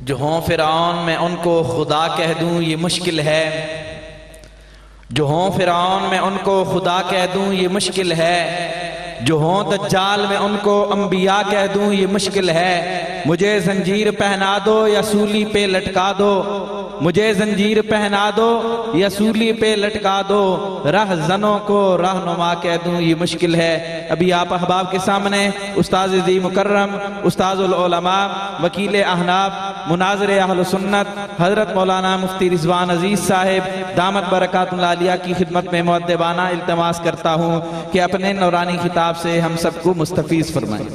جو ہوں فرعون میں ان کو خدا کہہ دوں یہ مشکل ہے، جو ہوں فرعون میں ان کو خدا کہہ دوں یہ مشکل ہے، جو ہوں دجال میں ان کو انبیاء کہہ دوں یہ مشکل ہے۔ مجھے زنجیر پہنا دو یا سولی پہ لٹکا دو، مجھے زنجیر پہنا دو یا سولی پہ لٹکا دو، راہ زنوں کو رہنما کہہ دوں یہ مشکل ہے۔ ابھی آپ احباب کے سامنے استاذ ذی مکرم، استاذ العلماء، وکیل احناف، مناظر اہل سنت حضرت مولانا مفتی رضوان عزیز صاحب دامت برکات العالیہ کی خدمت میں مؤدبانہ التماس کرتا ہوں کہ اپنے نورانی خطاب سے ہم سب کو مستفیض فرمائیں۔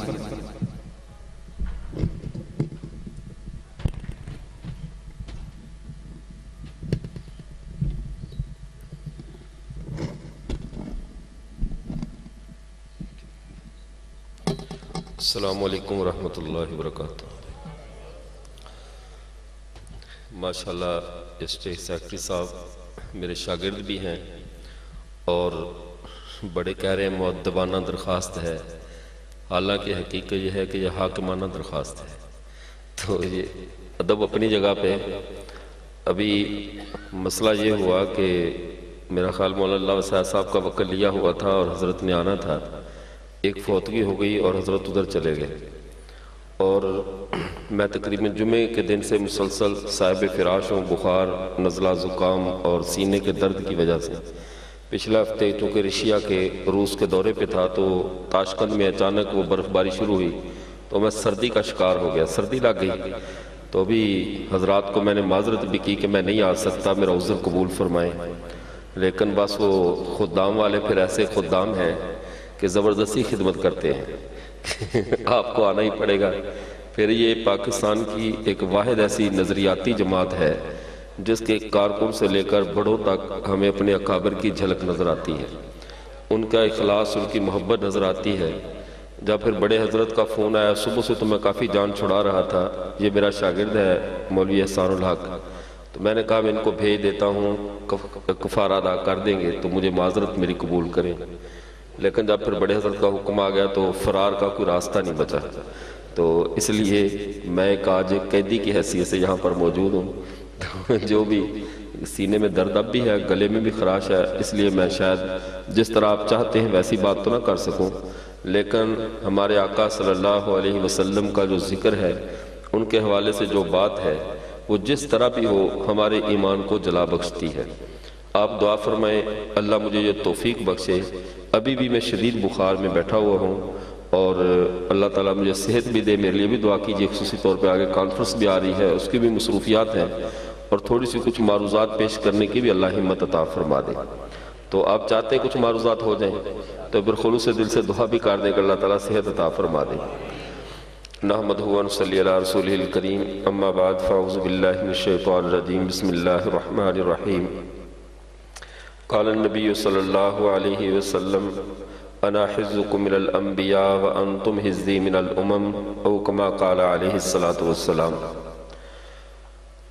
السلام علیکم ورحمۃ اللہ وبرکاتہ۔ ماشاءاللہ اسٹیٹ سیکرٹری صاحب میرے شاگرد بھی ہیں اور بڑے کہہ رہے ہیں مؤدبانہ درخواست ہے، حالانکہ حقیقت یہ ہے کہ یہ حاکمانہ درخواست ہے۔ تو یہ ادب اپنی جگہ پہ۔ ابھی مسئلہ یہ ہوا کہ میرا خیال مولانا اللہ وسیع صاحب کا وقت لیا ہوا تھا اور حضرت نے آنا تھا، ایک فوتگی ہو گئی اور حضرت ادھر چلے گئے، اور میں تقریباً جمعے کے دن سے مسلسل صاحب فراش ہوں، بخار، نزلہ، زکام اور سینے کے درد کی وجہ سے۔ پچھلے ہفتے چونکہ رشیا کے روس کے دورے پہ تھا تو تاشقند میں اچانک وہ برف باری شروع ہوئی تو میں سردی کا شکار ہو گیا، سردی لگ گئی۔ تو ابھی حضرات کو میں نے معذرت بھی کی کہ میں نہیں آ سکتا، میرا عذر قبول فرمائیں، لیکن بس وہ خدام والے پھر ایسے خدام ہیں کہ زبردستی خدمت کرتے ہیں، آپ کو آنا ہی پڑے گا۔ پھر یہ پاکستان کی ایک واحد ایسی نظریاتی جماعت ہے جس کے کارکن سے لے کر بڑوں تک ہمیں اپنے اکابر کی جھلک نظر آتی ہے، ان کا اخلاص، ان کی محبت نظر آتی ہے۔ جب پھر بڑے حضرت کا فون آیا، صبح سے تو میں کافی جان چھڑا رہا تھا، یہ میرا شاگرد ہے مولوی احسان الحق، تو میں نے کہا میں ان کو بھیج دیتا ہوں، کفارہ ادا کر دیں گے تو مجھے معذرت میری قبول کریں۔ لیکن جب پھر بڑے حضرت کا حکم آ گیا تو فرار کا کوئی راستہ نہیں بچا، تو اس لیے میں ایک آج قیدی کی حیثیت سے یہاں پر موجود ہوں۔ جو بھی سینے میں درد اب بھی ہے، گلے میں بھی خراش ہے، اس لیے میں شاید جس طرح آپ چاہتے ہیں ویسی بات تو نہ کر سکوں، لیکن ہمارے آقا صلی اللہ علیہ وسلم کا جو ذکر ہے، ان کے حوالے سے جو بات ہے وہ جس طرح بھی ہو ہمارے ایمان کو جلا بخشتی ہے۔ آپ دعا فرمائیں اللہ مجھے یہ توفیق بخشے۔ ابھی بھی میں شدید بخار میں بیٹھا ہوا ہوں اور اللہ تعالیٰ مجھے صحت بھی دے، میرے لیے بھی دعا کیجیے، خصوصی طور پہ آگے کانفرنس بھی آ رہی ہے، اس کی بھی مصروفیات ہیں، اور تھوڑی سی کچھ معروضات پیش کرنے کی بھی اللہ ہمت عطا فرما دے۔ تو آپ چاہتے ہیں کچھ معروضات ہو جائیں تو پھر خلوص دل سے دعا بھی کر دیں کہ اللہ تعالیٰ صحت عطا فرما دے۔ نحمدہ و نصلی علی رسولہ الکریم، اما بعد فاعوذ باللہ من الشیطان الرجیم، بسم اللہ الرحمن الرحیم۔ قال النبی صلی اللہ علیہ وسلم انا حزکم من الانبیاء وانتم حزی من الامم، او کما قال علیہ السلام۔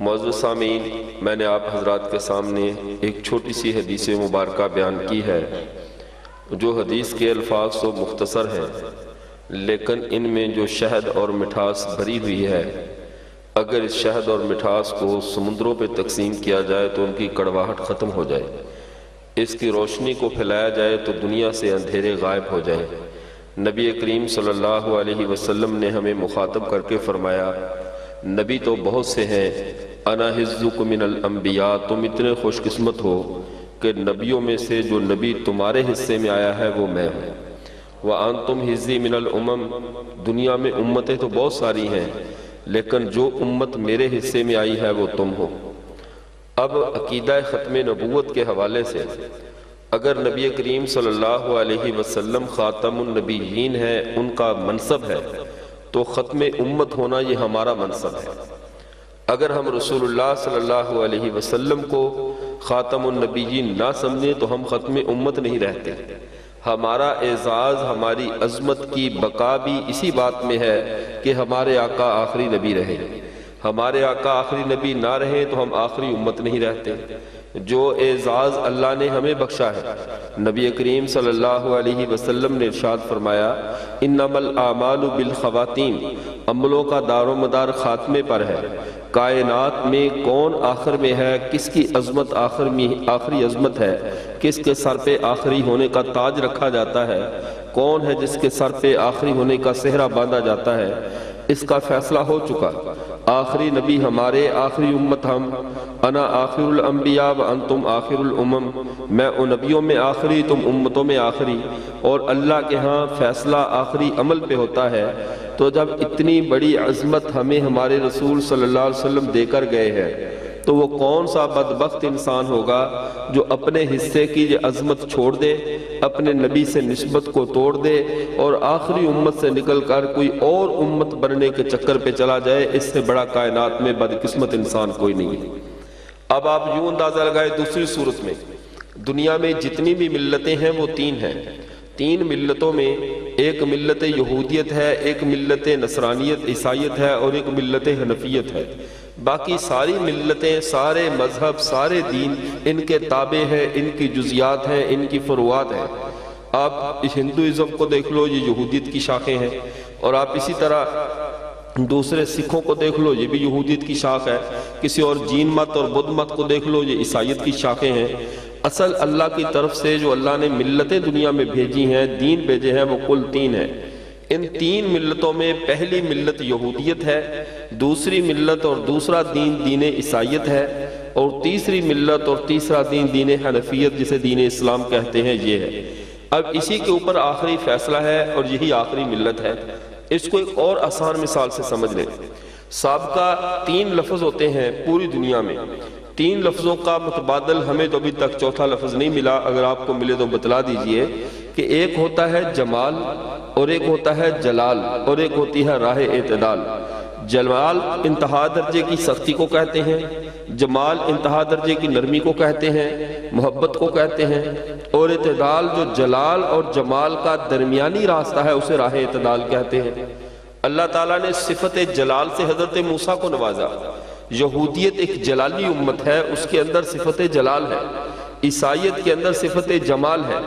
معزز سامعین، میں نے آپ حضرات کے سامنے ایک چھوٹی سی حدیث مبارکہ بیان کی ہے، جو حدیث کے الفاظ تو مختصر ہیں لیکن ان میں جو شہد اور مٹھاس بھری ہوئی ہے، اگر اس شہد اور مٹھاس کو سمندروں پہ تقسیم کیا جائے تو ان کی کڑواہٹ ختم ہو جائے، اس کی روشنی کو پھیلایا جائے تو دنیا سے اندھیرے غائب ہو جائیں۔ نبی کریم صلی اللہ علیہ وسلم نے ہمیں مخاطب کر کے فرمایا، نبی تو بہت سے ہیں، انا حزکم من الانبیاء، تم اتنے خوش قسمت ہو کہ نبیوں میں سے جو نبی تمہارے حصے میں آیا ہے وہ میں ہوں، وانتم حزی من الامم، دنیا میں امتیں تو بہت ساری ہیں لیکن جو امت میرے حصے میں آئی ہے وہ تم ہو۔ اب عقیدہ ختم نبوت کے حوالے سے اگر نبی کریم صلی اللہ علیہ وسلم خاتم النبیین ہے، ان کا منصب ہے، تو ختم امت ہونا یہ ہمارا منصب ہے۔ اگر ہم رسول اللہ صلی اللہ علیہ وسلم کو خاتم النبیین نہ سمجھیں تو ہم ختم امت نہیں رہتے۔ ہمارا اعزاز، ہماری عظمت کی بقا بھی اسی بات میں ہے کہ ہمارے آقا آخری نبی رہے۔ ہمارے آقا آخری نبی نہ رہے تو ہم آخری امت نہیں رہتے۔ جو اعزاز اللہ نے ہمیں بخشا ہے، نبی کریم صلی اللہ علیہ وسلم نے ارشاد فرمایا، انما الاعمال بالخواتیم، عملوں کا دار و مدار خاتمے پر ہے۔ کائنات میں کون آخر میں ہے، کس کی عظمت آخری عظمت ہے، کس کے سر پہ آخری ہونے کا تاج رکھا جاتا ہے، کون ہے جس کے سر پہ آخری ہونے کا صحرا باندھا جاتا ہے، اس کا فیصلہ ہو چکا۔ آخری نبی ہمارے، آخری امت ہم، انا آخر الانبیاء و انتم آخر الامم، میں ان نبیوں میں آخری، تم امتوں میں آخری، اور اللہ کے ہاں فیصلہ آخری عمل پہ ہوتا ہے۔ تو جب اتنی بڑی عظمت ہمیں ہمارے رسول صلی اللہ علیہ وسلم دے کر گئے ہیں، تو وہ کون سا بدبخت انسان ہوگا جو اپنے حصے کی یہ عظمت چھوڑ دے، اپنے نبی سے نسبت کو توڑ دے اور آخری امت سے نکل کر کوئی اور امت بننے کے چکر پہ چلا جائے۔ اس سے بڑا کائنات میں بدقسمت انسان کوئی نہیں ہے۔ اب آپ یوں اندازہ لگائے دوسری صورت میں، دنیا میں جتنی بھی ملتیں ہیں وہ تین ہیں۔ تین ملتوں میں ایک ملت یہودیت ہے، ایک ملت نصرانیت عیسائیت ہے، اور ایک ملت حنفیت ہے۔ باقی ساری ملتیں، سارے مذہب، سارے دین ان کے تابع ہیں، ان کی جزیات ہیں، ان کی فروعات ہیں۔ آپ اس ہندوازم کو دیکھ لو، یہ یہودیت کی شاخیں ہیں، اور آپ اسی طرح دوسرے سکھوں کو دیکھ لو، یہ بھی یہودیت کی شاخ ہے۔ کسی اور جین مت اور بدھ مت کو دیکھ لو، یہ عیسائیت کی شاخیں ہیں۔ اصل اللہ کی طرف سے جو اللہ نے ملتیں دنیا میں بھیجی ہیں، دین بھیجے ہیں، وہ کل تین ہیں۔ ان تین ملتوں میں پہلی ملت یہودیت ہے، دوسری ملت اور دوسرا دین دین عیسائیت ہے، اور تیسری ملت اور تیسرا دین دین حنفیت جسے دین اسلام کہتے ہیں، یہ ہے۔ اب اسی کے اوپر آخری فیصلہ ہے، اور یہی آخری ملت ہے۔ اس کو ایک اور آسان مثال سے سمجھ لیں۔ سابقہ تین لفظ ہوتے ہیں پوری دنیا میں، تین لفظوں کا متبادل ہمیں تو ابھی تک چوتھا لفظ نہیں ملا، اگر آپ کو ملے تو بتلا دیجئے کہ ایک ہوتا ہے جمال، اور ایک ہوتا ہے جلال، اور ایک ہوتی ہے راہ اعتدال۔ جمال انتہا درجے کی سختی کو کہتے ہیں، جمال انتہا درجے کی نرمی کو کہتے ہیں، محبت کو کہتے ہیں، اور اعتدال جو جلال اور جمال کا درمیانی راستہ ہے اسے راہ اعتدال کہتے ہیں۔ اللہ تعالیٰ نے صفت جلال سے حضرت موسیٰ کو نوازا۔ یہودیت ایک جلالی امت ہے، اس کے اندر صفت جلال ہے۔ عیسائیت کے اندر صفت جمال ہے۔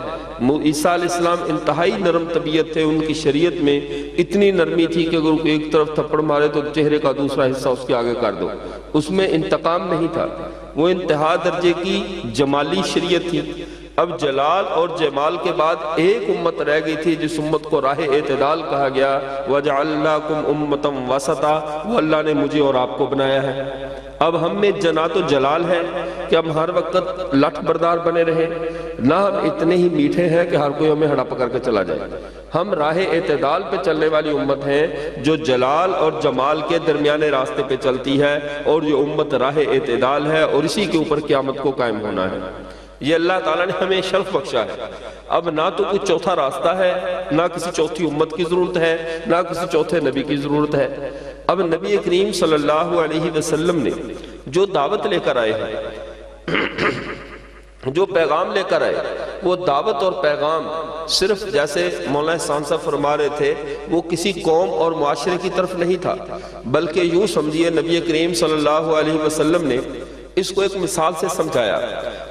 عیسیٰ علیہ السلام انتہائی نرم طبیعت تھے، ان کی شریعت میں اتنی نرمی تھی کہ اگر ایک طرف تھپڑ مارے تو چہرے کا دوسرا حصہ اس کے آگے کر دو، اس میں انتقام نہیں تھا، وہ انتہا درجے کی جمالی شریعت تھی۔ اب جلال اور جمال کے بعد ایک امت رہ گئی تھی جس امت کو راہ اعتدال کہا گیا، وَجَعَلْنَاكُمْ أُمَّةً وَسَطًا، وہ اللہ نے مجھے اور آپ کو بنایا ہے۔ اب ہم میں جنات و جلال ہے کہ ہم ہر وقت لٹ بردار بنے رہے، نہ ہم اتنے ہی میٹھے ہیں کہ ہر کوئی ہمیں ہڑپ کر کے چلا جائے۔ ہم راہ اعتدال پہ چلنے والی امت ہیں جو جلال اور جمال کے درمیانے راستے پہ چلتی ہے، اور یہ امت راہ اعتدال ہے، اور اسی کے اوپر قیامت کو قائم ہونا ہے۔ یہ اللہ تعالیٰ نے ہمیں شرف بخشا ہے۔ اب نہ تو کوئی چوتھا راستہ ہے، نہ کسی چوتھی امت کی ضرورت ہے، نہ کسی چوتھے نبی کی ضرورت ہے۔ اب نبی کریم صلی اللہ علیہ وسلم نے جو دعوت لے کر آئے ہیں، جو پیغام لے کر آئے، وہ دعوت اور پیغام صرف جیسے مولانا احسان صاحب فرما رہے تھے، وہ کسی قوم اور معاشرے کی طرف نہیں تھا، بلکہ یوں سمجھیے نبی کریم صلی اللہ علیہ وسلم نے اس کو ایک مثال سے سمجھایا۔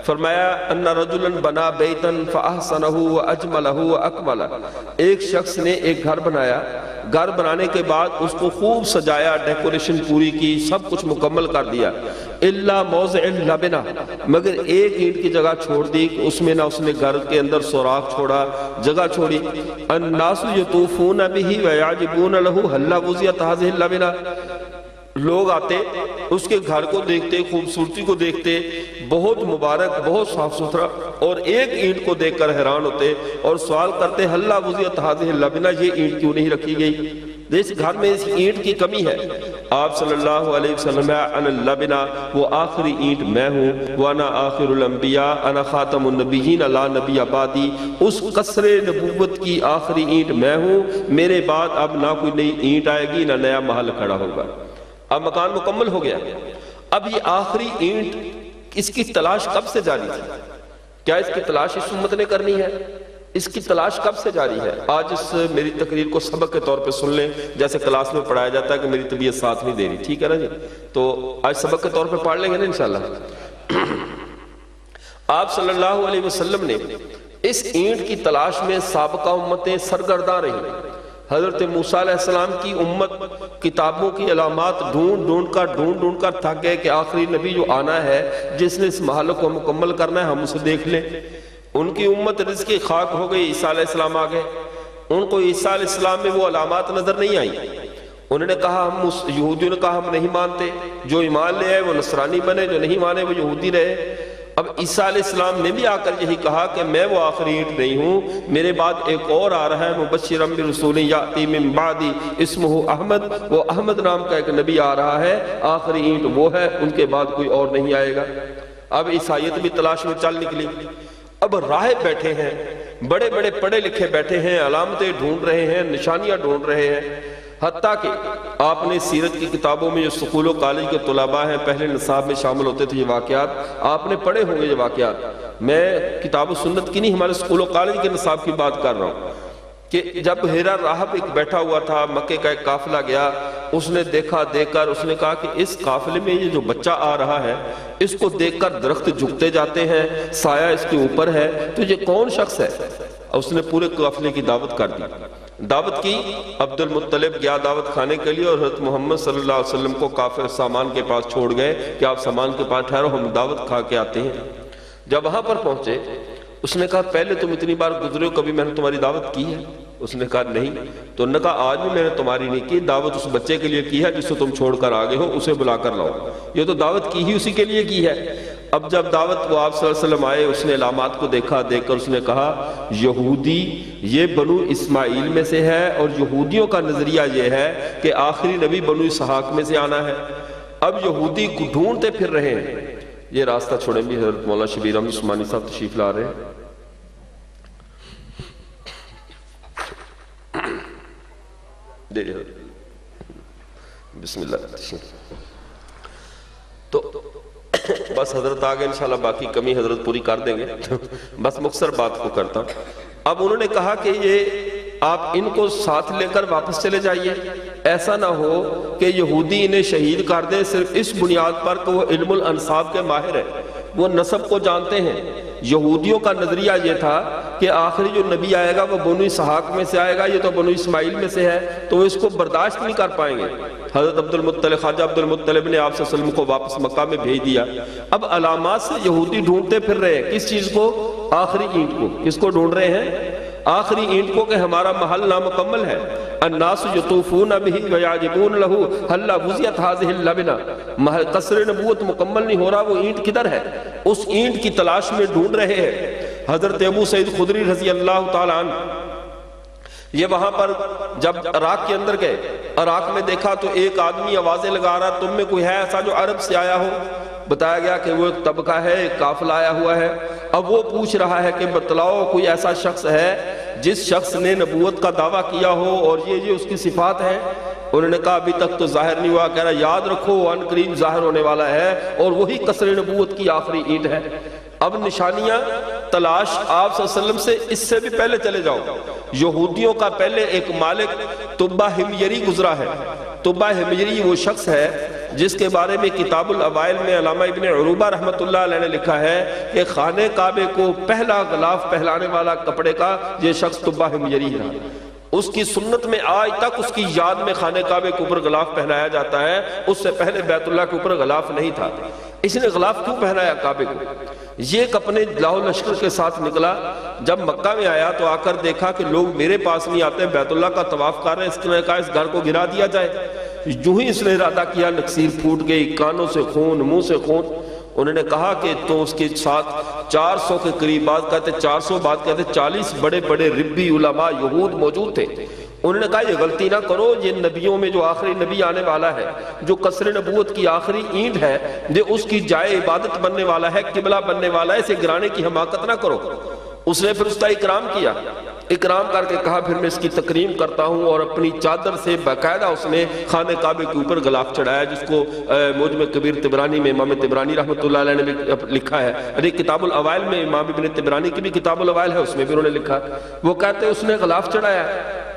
فرمایا ان رجلا بنا بیتا فاحسنہ واجملہ واکملہ، ایک شخص نے ایک گھر بنایا، گھر بنانے کے بعد اس کو خوب سجایا، ڈیکوریشن پوری کی، سب کچھ مکمل کر دیا، الا موضع اللبنہ، مگر ایک اینٹ کی جگہ چھوڑ دی کہ اس میں نہ اس نے گھر کے اندر سوراخ چھوڑا، جگہ چھوڑی۔ الناس یطوفون بہ ویعجبون لہ ہلا وضعت ہذہ اللبنہ، لوگ آتے اس کے گھر کو دیکھتے، خوبصورتی کو دیکھتے، بہت مبارک، بہت صاف ستھرا، اور ایک اینٹ کو دیکھ کر حیران ہوتے اور سوال کرتے ہلا وضعت ہذہ اللبنہ، یہ اینٹ کیوں نہیں رکھی گئی؟ اس گھر میں اس اینٹ کی کمی ہے۔ آپ صلی اللہ علیہ وسلم انا اللبنہ، وہ آخری اینٹ میں ہوں، وانا آخر الانبیاء انا خاتم النبیین لا نبی بعدی، اس قصر نبوت کی آخری اینٹ میں ہوں، میرے بعد اب نہ کوئی نئی اینٹ آئے گی، نہ نیا محل کھڑا ہوگا۔ اب مکان مکمل ہو گیا، اب یہ آخری اینٹ اس کی تلاش کب سے جاری تھی؟ کیا اس کی تلاش اس امت نے کرنی ہے؟ اس کی تلاش کب سے جاری ہے؟ آج اس میری تقریر کو سبق کے طور پہ سن لیں، جیسے کلاس میں پڑھایا جاتا ہے کہ میری طبیعت ساتھ نہیں دے رہی، ٹھیک ہے نا جی؟ تو آج سبق کے طور پہ پڑھ لیں گے نا انشاءاللہ۔ آپ صلی اللہ علیہ وسلم نے اس اینٹ کی تلاش میں سابقہ امتیں سرگرداں رہیں۔ حضرت موسیٰ علیہ السلام کی امت کتابوں کی علامات ڈھونڈ کر تھک گئے کہ آخری نبی جو آنا ہے جس نے اس محل کو مکمل کرنا ہے ہم اسے دیکھ لیں۔ ان کی امت رزق کی خاک ہو گئی، عیسیٰ علیہ السلام آ گئے، ان کو عیسیٰ علیہ السلام میں وہ علامات نظر نہیں آئی۔ انہوں نے کہا یہودیوں نے کہا ہم نہیں مانتے، جو ایمان لے آئے وہ نصرانی بنے، جو نہیں مانے وہ یہودی رہے۔ اب عیسیٰ علیہ السلام نے بھی آ کر یہی کہا کہ میں وہ آخری اینٹ نہیں ہوں، میرے بعد ایک اور آ رہا ہے، مبشرا برسول یاتی من بعدی اسمہ احمد، وہ احمد نام کا ایک نبی آ رہا ہے، آخری اینٹ وہ ہے، ان کے بعد کوئی اور نہیں آئے گا۔ اب عیسائیت بھی تلاش میں چل نکلی۔ اب راہب بیٹھے ہیں، بڑے بڑے پڑھے لکھے بیٹھے ہیں، علامتیں ڈھونڈ رہے ہیں، نشانیاں ڈھونڈ رہے ہیں، حتیٰ کہ آپ نے سیرت کی کتابوں میں جو سکول و کالج کے طلباء ہیں پہلے نصاب میں شامل ہوتے تھے، یہ واقعات آپ نے پڑھے ہوں گے۔ یہ واقعات میں کتاب و سنت کی نہیں، ہمارے سکول و کالج کے نصاب کی بات کر رہا ہوں کہ جب ہیرا راہب ایک بیٹھا ہوا تھا، مکے کا ایک قافلہ گیا، اس نے دیکھ کر اس نے کہا کہ اس قافلے میں یہ جو بچہ آ رہا ہے اس کو دیکھ کر درخت جھکتے جاتے ہیں، سایہ اس کے اوپر ہے، تو یہ کون شخص ہے؟ اس نے پورے قافلے کی دعوت کر دی۔ دعوت کی، عبد المطلب گیا دعوت کھانے کے لیے، اور حضرت محمد صلی اللہ علیہ وسلم کو کافر سامان کے پاس چھوڑ گئے کہ آپ سامان کے پاس ٹھہرو، ہم دعوت کھا کے آتے ہیں۔ جب وہاں پر پہنچے اس نے کہا پہلے تم اتنی بار گزرے ہو، کبھی میں نے تمہاری دعوت کی ہے؟ اس نے کہا نہیں۔ تو انہوں نے کہا آج بھی میں نے تمہاری نہیں کی، دعوت اس بچے کے لیے کی ہے جس کو تم چھوڑ کر آگے ہو، اسے بلا کر لاؤ، یہ تو دعوت کی ہی اسی کے لیے کی ہے۔ اب جب دعوت وہ آپ صلی اللہ علیہ وسلم آئے، اس نے علامات کو دیکھا، دیکھ کر اس نے کہا یہودی یہ بنو اسماعیل میں سے ہے، اور یہودیوں کا نظریہ یہ ہے کہ آخری نبی بنو اسحاق میں سے آنا ہے۔ اب یہودی ڈھونڈتے پھر رہے ہیں۔ یہ راستہ چھوڑیں بھی حضرت مولانا شبیر احمد عثمانی صاحب تشریف لا رہے ہیں۔ بسم اللہ۔ تو بس حضرت آگے انشاءاللہ باقی کمی حضرت پوری کر دیں گے، بس مختصر بات کو کرتا ہوں۔ اب انہوں نے کہا کہ یہ آپ ان کو ساتھ لے کر واپس چلے جائیے، ایسا نہ ہو کہ یہودی انہیں شہید کر دیں صرف اس بنیاد پر کہ وہ علم الانساب کے ماہر ہیں، وہ نسب کو جانتے ہیں۔ یہودیوں کا نظریہ یہ تھا کہ آخری جو نبی آئے گا وہ بنو اسحاق میں سے آئے گا، یہ تو بنو اسماعیل میں سے ہے، تو وہ اس کو برداشت نہیں کر پائیں گے۔ حضرت عبد المطلب، خواجہ عبد المطلب نے آپ صلی اللہ علیہ وسلم کو واپس مکہ میں بھیج دیا۔ اب علامات سے یہودی ڈھونڈتے پھر رہے ہیں، کس چیز کو؟ آخری اینٹ کو۔ کس کو ڈھونڈ رہے ہیں؟ آخری اینٹ کو، کہ ہمارا محل نامکمل ہے۔ الناس یطوفون بہ ویعجبون لہ ہلا وضعت ہذہ اللبنہ، قصر نبوت مکمل نہیں ہو رہا، وہ اینٹ کدھر ہے؟ اس اینٹ کی تلاش میں ڈھونڈ رہے ہیں۔ حضرت ابو سعید خدری رضی اللہ تعالیٰ عنہ یہ وہاں پر جب عراق کے اندر گئے، عراق میں دیکھا تو ایک آدمی آوازیں لگا رہا، تم میں کوئی ہے ایسا جو عرب سے آیا ہو؟ بتایا گیا کہ وہ ایک طبقہ ہے، ایک قافلہ آیا ہوا ہے۔ اب وہ پوچھ رہا ہے کہ بتلاؤ کوئی ایسا شخص ہے جس شخص نے نبوت کا دعویٰ کیا ہو اور یہ اس کی صفات ہیں؟ انہوں نے کہا ابھی تک تو ظاہر نہیں ہوا۔ کہہ رہا یاد رکھو ان قریب ظاہر ہونے والا ہے، اور وہی قصر نبوت کی آخری اینٹ ہے۔ اب نشانیاں تلاش آپ صلی اللہ علیہ وسلم سے اس سے بھی پہلے چلے جاؤ۔ یہودیوں کا پہلے ایک مالک طبہ حمیری گزرا ہے۔ طبہ حمیری وہ شخص ہے جس کے بارے میں کتاب الاوائل میں علامہ ابن عروبہ رحمۃ اللہ علیہ نے لکھا ہے کہ خانہ کعبے کو پہلا غلاف پہلانے والا کپڑے کا یہ شخص طبہ حمیری ہے۔ اس کی سنت میں آج تک اس کی یاد میں خانہ کعبے کے اوپر غلاف پہنایا جاتا ہے، اس سے پہلے بیت اللہ کے اوپر غلاف نہیں تھا۔ اس نے غلاف کیوں پہنایا کعبے کو؟ یہ ایک اپنے لاہو لشکر کے ساتھ نکلا، جب مکہ میں آیا تو آ کر دیکھا کہ لوگ میرے پاس نہیں آتے، بیت اللہ کا طواف کر رہے ہیں، اس نے کہا اس گھر کو گرا دیا جائے۔ جو ہی اس نے ارادہ کیا نکسیر پھوٹ گئی، کانوں سے خون، منہ سے خون۔ انہوں نے کہا کہ تو اس کے ساتھ 400 کے قریب، بات کہتے 400، بات کہتے 40 بڑے بڑے ربی علماء یہود موجود تھے۔ انہوں نے کہا یہ غلطی نہ کرو، یہ نبیوں میں جو آخری نبی آنے والا ہے، جو قصر نبوت کی آخری اینٹ ہے، یہ اس کی جائے عبادت بننے والا ہے، قبلہ بننے والا ہے، اسے گرانے کی حماقت نہ کرو۔ اس نے پھر اس کا اکرام کیا، اکرام کر کے کہا پھر میں اس کی تکریم کرتا ہوں، اور اپنی چادر سے باقاعدہ اس نے خانہ کعبے کے اوپر غلاف چڑھایا، جس کو معجم کبیر طبرانی میں امام طبرانی رحمۃ اللہ علیہ نے بھی لکھا ہے۔ ارے کتاب الاوائل میں امام ابن طبرانی کی بھی کتاب الاوائل ہے، اس میں بھی انہوں نے لکھا۔ وہ کہتے ہیں اس نے غلاف چڑھایا۔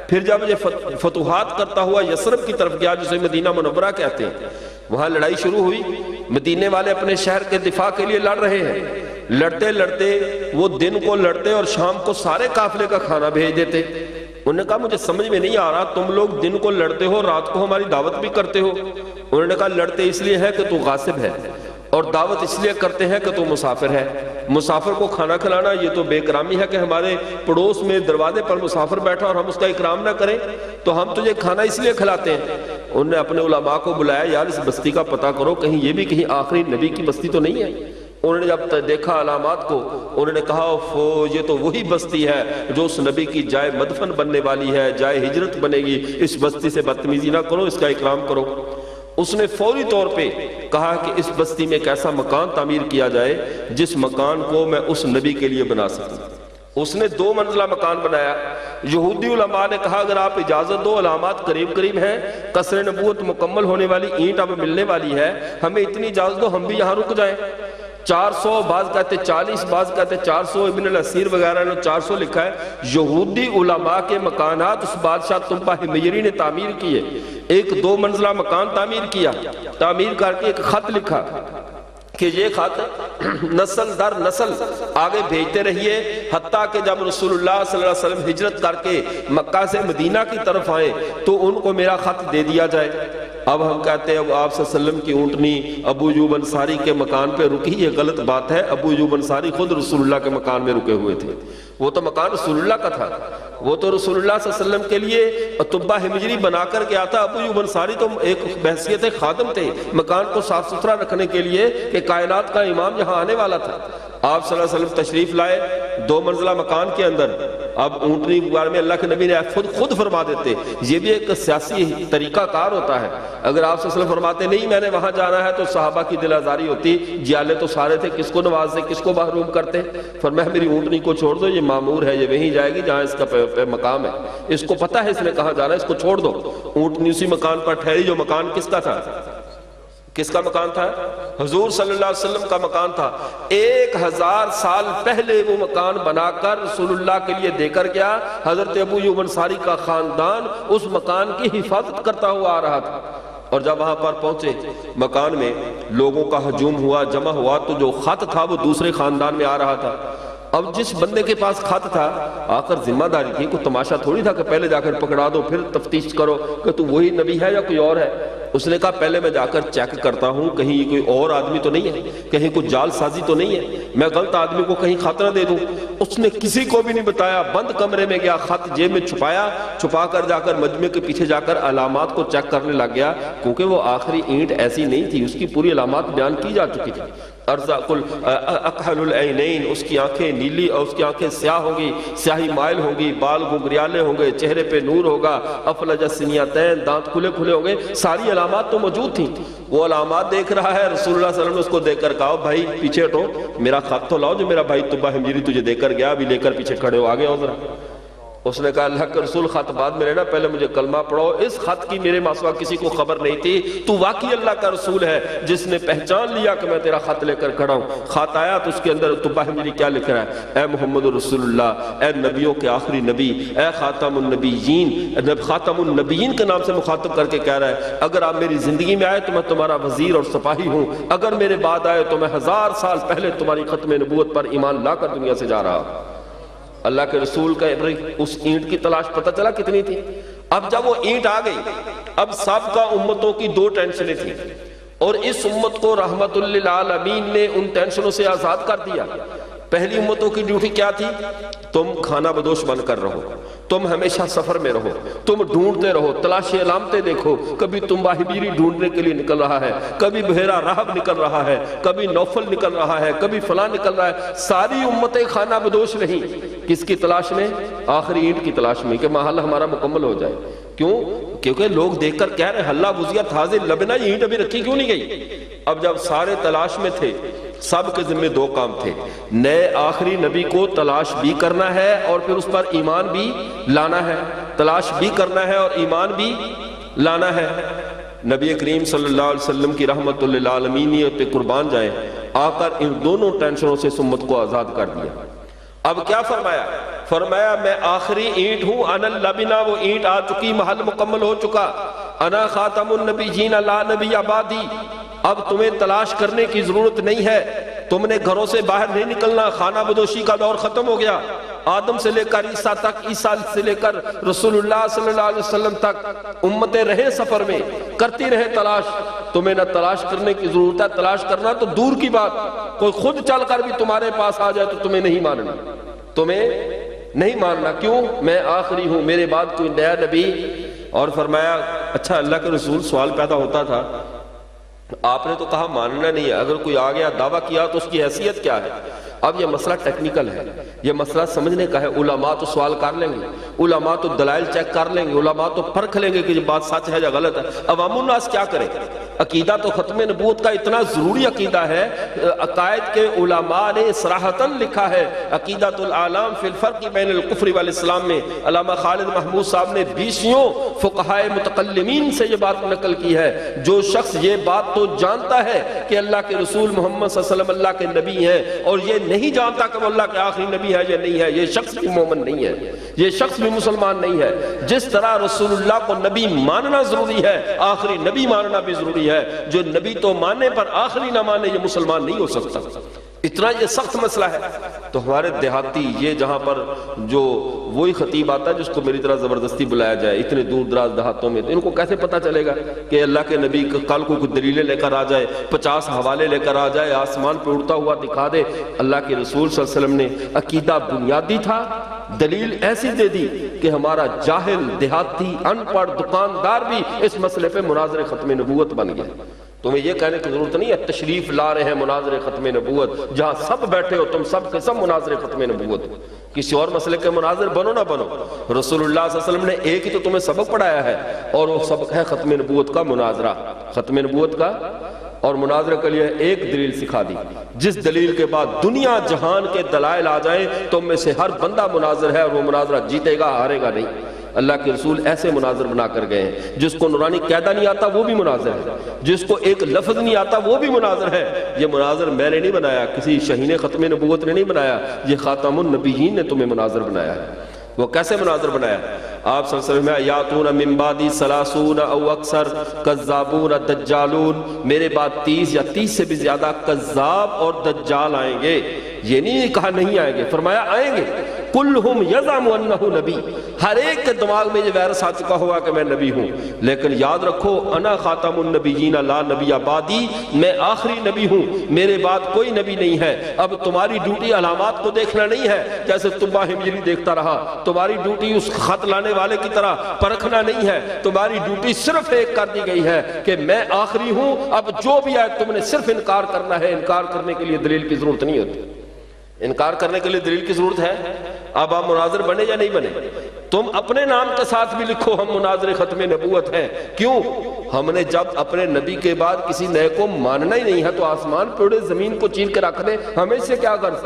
پھر جب یہ فتوحات کرتا ہوا یثرب کی طرف گیا، جسے مدینہ منورہ کہتے ہیں، وہاں لڑائی شروع ہوئی۔ مدینے والے اپنے شہر کے دفاع کے لیے لڑ رہے ہیں، لڑتے لڑتے وہ دن کو لڑتے اور شام کو سارے قافلے کا کھانا بھیج دیتے۔ انہوں نے کہا مجھے سمجھ میں نہیں آ رہا، تم لوگ دن کو لڑتے ہو، رات کو ہماری دعوت بھی کرتے ہو۔ انہوں نے کہا لڑتے اس لیے ہے کہ تو غاصب ہے، اور دعوت اس لیے کرتے ہیں کہ تو مسافر ہے۔ مسافر کو کھانا کھلانا یہ تو بے اکرامی ہے کہ ہمارے پڑوس میں دروازے پر مسافر بیٹھا اور ہم اس کا اکرام نہ کریں، تو ہم تجھے کھانا اس لیے کھلاتے ہیں۔ انہوں نے اپنے علماء کو بلایا، یار اس بستی کا پتہ کرو، کہیں یہ بھی کہیں آخری نبی کی بستی تو نہیں ہے۔ انہوں نے جب دیکھا علامات کو، انہوں نے کہا یہ تو وہی بستی ہے جو اس نبی کی جائے مدفن بننے والی ہے، جائے ہجرت بنے گی، اس بستی سے بدتمیزی نہ کرو، اس کا اکرام کرو۔ اس نے فوری طور پہ کہا کہ اس بستی میں ایک ایسا مکان تعمیر کیا جائے جس مکان کو میں اس نبی کے لیے بنا سکوں۔ اس نے 2 منزلہ مکان بنایا۔ یہودی علماء نے کہا اگر آپ اجازت دو، علامات قریب قریب ہیں، قصر نبوت مکمل ہونے والی اینٹ اب ملنے والی ہے، ہمیں اتنی اجازت دو ہم بھی یہاں رک جائیں۔ 400 بعض کہتے 40 بعض کہتے 400، ابن الاسیر وغیرہ نے 400 لکھا ہے۔ یہودی علماء کے مکانات اس بادشاہ تنبہ حمیری نے تعمیر کیے، ایک 2 منزلہ مکان تعمیر کیا، تعمیر کر کے ایک خط لکھا کہ یہ خط نسل در نسل آگے بھیجتے رہیے، حتیٰ کہ جب رسول اللہ صلی اللہ علیہ وسلم ہجرت کر کے مکہ سے مدینہ کی طرف آئے تو ان کو میرا خط دے دیا جائے۔ اب ہم کہتے ہیں اب آپ صلی اللہ علیہ وسلم کی اونٹنی ابو ایوب انصاری کے مکان پہ رکی، یہ غلط بات ہے۔ ابو ایوب انصاری خود رسول اللہ کے مکان میں رکے ہوئے تھے، وہ تو مکان رسول اللہ کا تھا، وہ تو رسول اللہ صلی اللہ علیہ وسلم کے لیے تبہ حمجری بنا کر کے آتا۔ ابو ایوب انصاری تو ایک بحثیت خادم تھے، مکان کو صاف ستھرا رکھنے کے لیے کہ کائنات کا امام یہاں آنے والا تھا۔ آپ صلی اللہ علیہ وسلم تشریف لائے 2 منزلہ مکان کے اندر۔ اب اونٹنی کے بارے میں اللہ کے نبی نے خود فرما دیتے، یہ بھی ایک سیاسی طریقہ کار ہوتا ہے۔ اگر آپ صلی اللہ علیہ وسلم فرماتے نہیں میں نے وہاں جانا ہے تو صحابہ کی دل آزاری ہوتی، جیالے تو سارے تھے، کس کو نوازتے کس کو محروم کرتے۔ فرمایا میری اونٹنی کو چھوڑ دو، یہ مامور ہے، یہ وہیں جائے گی جہاں اس کا مقام ہے، اس کو پتہ ہے اس نے کہاں جانا ہے، اس کو چھوڑ دو۔ اونٹنی اسی مکان پر ٹھہری جو مکان کس کا تھا؟ کس کا مکان تھا؟ حضور صلی اللہ علیہ وسلم کا مکان تھا۔ 1000 سال پہلے وہ مکان بنا کر رسول اللہ کے لیے دے کر گیا۔ حضرت ابو ایوب انصاری کا خاندان اس مکان کی حفاظت کرتا ہوا آ رہا تھا، اور جب وہاں پر پہنچے مکان میں لوگوں کا ہجوم ہوا، جمع ہوا، تو جو خط تھا وہ دوسرے خاندان میں آ رہا تھا۔ اب جس بندے کے پاس خط تھا، آ کر ذمہ داری تھی، کوئی تماشا تھوڑی تھا کہ پہلے جا کر پکڑا دو پھر تفتیش کرو کہ تو وہی نبی ہے یا کوئی اور ہے۔ اس نے کہا پہلے میں جا کر چیک کرتا ہوں کہیں یہ کوئی اور آدمی تو نہیں ہے، کہیں کوئی جال سازی تو نہیں ہے، میں غلط آدمی کو کہیں خط نہ دے دوں۔ اس نے کسی کو بھی نہیں بتایا، بند کمرے میں گیا، خط جیب میں چھپایا، چھپا کر جا کر مجمع کے پیچھے جا کر علامات کو چیک کرنے لگ گیا، کیونکہ وہ آخری اینٹ ایسی نہیں تھی، اس کی پوری علامات بیان کی جا چکی تھی۔ ارزاق اکحل العینین، اس کی آنکھیں نیلی اور اس کی آنکھیں سیاہ ہوں گی، سیاہی مائل ہوں گی، بال گگریالے ہوں گے، چہرے پہ نور ہوگا، افلج السنیتین، دانت کھلے کھلے ہوں گے، ساری علامات تو موجود تھیں۔ وہ علامات دیکھ رہا ہے، رسول اللہ صلی اللہ علیہ وسلم نے اس کو دیکھ کر کہا بھائی پیچھے ہٹو، میرا خط تو لاؤ جو میرا بھائی تبہ حمجری تجھے دے کر گیا، ابھی لے کر پیچھے کھڑے ہو، آگے ہو ذرا۔ اس نے کہا اللہ کے رسول خط بعد میں لینا، پہلے مجھے کلمہ پڑھو، اس خط کی میرے ماسوا کسی کو خبر نہیں تھی، تو واقعی اللہ کا رسول ہے جس نے پہچان لیا کہ میں تیرا خط لے کر کھڑا ہوں۔ خط آیا تو اس کے اندر تبہ حمجری کیا لکھ رہا ہے؟ اے محمد رسول اللہ، اے نبیوں کے آخری نبی، اے خاتم النبیین، خاتم النبیین کے نام سے مخاطب کر کے کہہ رہا ہے اگر آپ میری زندگی میں آئے تو میں تمہارا وزیر اور سپاہی ہوں، اگر میرے بعد آئے تو میں 1000 سال پہلے تمہاری ختم نبوت پر ایمان لا کر دنیا سے جا رہا ہوں۔ اللہ کے رسول کا اس اینٹ کی تلاش پتہ چلا کتنی تھی۔ اب جب وہ اینٹ آ گئی، اب سابقہ امتوں کی 2 ٹینشنیں تھیں، اور اس امت کو رحمت للعالمین نے ان ٹینشنوں سے آزاد کر دیا۔ پہلی امتوں کی ڈیوٹی کیا تھی؟ تم کھانا بدوش بن کر رہو، تم ہمیشہ سفر میں رہو، تم ڈھونڈتے رہو، تلاشی علامتیں دیکھو، کبھی تنبہ حمجری ڈھونڈنے کے لیے نکل رہا ہے، کبھی بحیرہ راہب نکل رہا ہے، کبھی نوفل نکل رہا ہے، کبھی فلاں نکل رہا ہے۔ ساری امتیں کھانا بدوش رہیں، کس کی تلاش میں؟ آخری اینٹ کی تلاش میں، کہ محلہ ہمارا مکمل ہو جائے۔ کیوں؟ کیونکہ لوگ دیکھ کر کہہ رہے حلہ وزیت حاضر لبنا، یہ اینٹ ابھی رکھی کیوں نہیں گئی؟ اب جب سارے تلاش میں تھے، سب کے ذمہ 2 کام تھے، نئے آخری نبی کو تلاش بھی کرنا ہے اور پھر اس پر ایمان بھی لانا ہے، تلاش بھی کرنا ہے اور ایمان بھی لانا ہے۔ نبی کریم صلی اللہ علیہ وسلم کی رحمت للعالمینیت پہ قربان جائیں، آ کر ان دونوں ٹینشنوں سے امت کو آزاد کر دیا۔ اب کیا فرمایا؟ فرمایا میں آخری اینٹ ہوں، انا اللبنہ، وہ اینٹ آ چکی، محل مکمل ہو چکا، انا خاتم النبیین لا نبی آبادی، اب تمہیں تلاش کرنے کی ضرورت نہیں ہے، تم نے گھروں سے باہر نہیں نکلنا، خانہ بدوشی کا دور ختم ہو گیا، آدم سے لے کر عیسیٰ تک، عیسیٰ سے لے کر رسول اللہ صلی اللہ علیہ وسلم تک امتیں رہے سفر میں، کرتی رہے تلاش۔ تمہیں نہ تلاش کرنے کی ضرورت ہے، تلاش کرنا تو دور کی بات، کوئی خود چل کر بھی تمہارے پاس آ جائے تو تمہیں نہیں ماننا، تمہیں نہیں ماننا۔ کیوں؟ میں آخری ہوں، میرے بعد کوئی نیا نبی۔ اور فرمایا اچھا اللہ کے رسول، سوال پیدا ہوتا تھا، آپ نے تو کہا ماننا نہیں ہے، اگر کوئی آ گیا دعویٰ کیا تو اس کی حیثیت کیا ہے؟ اب یہ مسئلہ ٹیکنیکل ہے، یہ مسئلہ سمجھنے کا ہے۔ علماء تو سوال کر لیں گے، علماء تو دلائل چیک کر لیں گے، علماء تو پرکھ لیں گے کہ یہ بات سچ ہے یا غلط ہے۔ عوام الناس کیا کرے؟ عقیدہ تو ختم نبوت کا اتنا ضروری عقیدہ ہے، عقائد کے علماء نے صراحتاً لکھا ہے، عقیدۃ العالم فی الفرق بین الکفر والاسلام میں علامہ خالد محمود صاحب نے 20 فقہائے متکلمین سے یہ بات نقل کی ہے، جو شخص یہ بات تو جانتا ہے کہ اللہ کے رسول محمد صلی اللہ علیہ وسلم اللہ کے نبی ہیں، اور یہ نہیں جانتا کہ وہ اللہ کے آخری نبی ہے یا نہیں ہے، یہ شخص بھی مومن نہیں ہے، یہ شخص بھی مسلمان نہیں ہے۔ جس طرح رسول اللہ کو نبی ماننا ضروری ہے، آخری نبی ماننا بھی ضروری ہے۔ جو نبی تو ماننے پر آخری نہ مانے، یہ مسلمان نہیں ہو سکتا۔ اتنا یہ سخت مسئلہ ہے۔ تو ہمارے دیہاتی، یہ جہاں پر جو وہی خطیب آتا ہے جس کو میری طرح زبردستی بلایا جائے اتنے دور دراز دیہاتوں میں، تو ان کو کیسے پتا چلے گا کہ اللہ کے نبی کل کو کچھ دلیلیں لے کر آ جائے، 50 حوالے لے کر آ جائے، آسمان پہ اڑتا ہوا دکھا دے۔ اللہ کے رسول صلی اللہ علیہ وسلم نے عقیدہ بنیادی تھا، دلیل ایسی دے دی کہ ہمارا جاہل، دیہاتی، ان پڑھ دکاندار بھی اس مسئلے پہ مناظر ختم نبوت بن گیا۔ تمہیں یہ کہنے کی ضرورت نہیں ہے تشریف لا رہے ہیں مناظر ختم نبوت، جہاں سب بیٹھے ہو تم سب کے سب مناظر ختم نبوت، کسی اور مسئلے کے مناظر بنو نہ بنو، رسول اللہ صلی اللہ علیہ وسلم نے ایک ہی تو تمہیں سبق پڑھایا ہے، اور وہ سبق ہے ختم نبوت کا مناظرہ، ختم نبوت کا۔ اور مناظرہ کے لیے ایک دلیل سکھا دی، جس دلیل کے بعد دنیا جہان کے دلائل آ جائیں، تم میں سے ہر بندہ مناظر ہے، اور وہ مناظرہ جیتے گا، ہارے گا نہیں۔ اللہ کے رسول ایسے مناظر بنا کر گئے ہیں، جس کو نورانی قاعدہ نہیں آتا وہ بھی مناظر ہے، جس کو ایک لفظ نہیں آتا وہ بھی مناظر ہے۔ یہ مناظر میں نے نہیں بنایا، کسی شہین ختم نبوت نے نہیں بنایا، یہ خاتم النبیین نے تمہیں مناظر بنایا ہے۔ وہ کیسے مناظر بنایا؟ آپ صلی اللہ علیہ وسلم یاتون من بعدی 30 او اکثر کذابون دجالون، میرے بعد 30 یا 30 سے بھی زیادہ کذاب اور دجال آئیں گے۔ یہ نہیں کہا نہیں آئیں گے، فرمایا آئیں گے۔ کلہم یزعم انہ نبی، ہر ایک کے دماغ میں یہ وائرس آ چکا ہوا کہ میں نبی ہوں، لیکن یاد رکھو انا خاتم النبیین لا نبی بعدی، میں آخری نبی ہوں، میرے بعد کوئی نبی نہیں ہے۔ اب تمہاری ڈیوٹی علامات کو دیکھنا نہیں ہے جیسے طبہ ہمجری دیکھتا رہا، تمہاری ڈیوٹی اس خط لانے والے کی طرح پرکھنا نہیں ہے، تمہاری ڈیوٹی صرف ایک کر دی گئی ہے کہ میں آخری ہوں، اب جو بھی آئے تم نے صرف انکار کرنا ہے۔ انکار کرنے کے لیے دلیل کی ضرورت نہیں ہوتی، انکار کرنے کے لیے دلیل کی ضرورت ہے۔ اب آپ مناظر بنے یا نہیں بنے، تم اپنے نام کے ساتھ بھی لکھو ہم مناظر ختم نبوت ہیں۔ کیوں؟ ہم نے جب اپنے نبی کے بعد کسی نئے کو ماننا ہی نہیں ہے تو آسمان پہ زمین کو چیر کے رکھ دیں، ہمیں اس سے کیا غرض؟